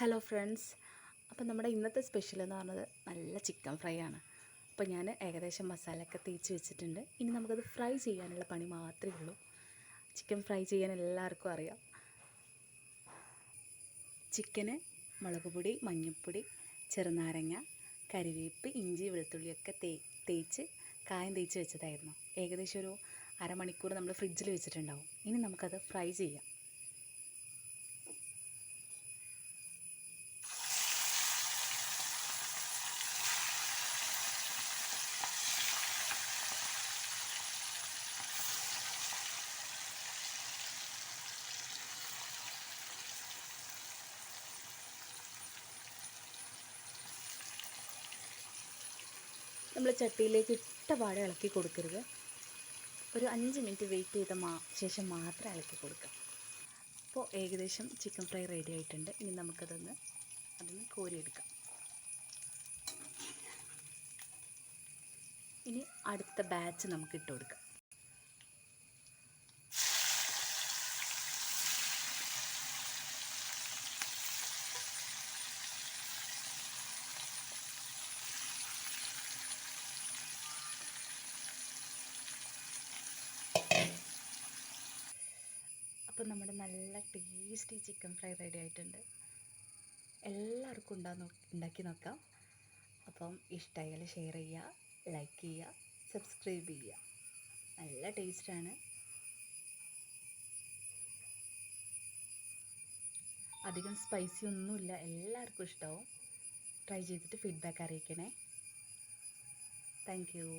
Hello friends, അപ്പം നമ്മുടെ ഇന്നത്തെ സ്പെഷ്യൽ എന്ന് പറഞ്ഞത് നല്ല ചിക്കൻ ഫ്രൈ ആണ്. അപ്പോൾ ഞാൻ ഏകദേശം മസാലയൊക്കെ തേച്ച് വെച്ചിട്ടുണ്ട്. ഇനി നമുക്കത് ഫ്രൈ ചെയ്യാനുള്ള പണി മാത്രമേ ഉള്ളൂ. ചിക്കൻ ഫ്രൈ ചെയ്യാൻ എല്ലാവർക്കും അറിയാം. ചിക്കന് മുളക് പൊടി, മഞ്ഞൾപ്പൊടി, ചെറുനാരങ്ങ, കറിവേപ്പ്, ഇഞ്ചി, വെളുത്തുള്ളിയൊക്കെ തേച്ച് കായം തേച്ച് വെച്ചതായിരുന്നു. ഏകദേശം ഒരു അരമണിക്കൂർ നമ്മൾ ഫ്രിഡ്ജിൽ വെച്ചിട്ടുണ്ടാവും. ഇനി നമുക്കത് ഫ്രൈ ചെയ്യാം. നമ്മൾ ചട്ടിയിലേക്ക് ഇട്ട പാടെ ഇളക്കി കൊടുക്കരുത്. ഒരു 5 മിനിറ്റ് വെയിറ്റ് ചെയ്ത ശേഷം മാത്രം ഇളക്കി കൊടുക്കുക. അപ്പോൾ ഏകദേശം ചിക്കൻ ഫ്രൈ റെഡി ആയിട്ടുണ്ട്. ഇനി നമുക്കതൊന്ന് കോരിയെടുക്കാം. ഇനി അടുത്ത ബാച്ച് നമുക്ക് ഇട്ട് കൊടുക്കാം. അപ്പോൾ നമ്മുടെ നല്ല ടേസ്റ്റി ചിക്കൻ ഫ്രൈ റെഡി ആയിട്ടുണ്ട്. എല്ലാവർക്കും ഉണ്ടാക്കി നോക്കാം. അപ്പം ഇഷ്ടമായാൽ ഷെയർ ചെയ്യുക, ലൈക്ക് ചെയ്യുക, സബ്സ്ക്രൈബ് ചെയ്യുക. നല്ല ടേസ്റ്റാണ്. അധികം സ്പൈസി ഒന്നുമില്ല. എല്ലാവർക്കും ഇഷ്ടമാവും. ട്രൈ ചെയ്തിട്ട് ഫീഡ്ബാക്ക് അറിയിക്കണേ. Thank you.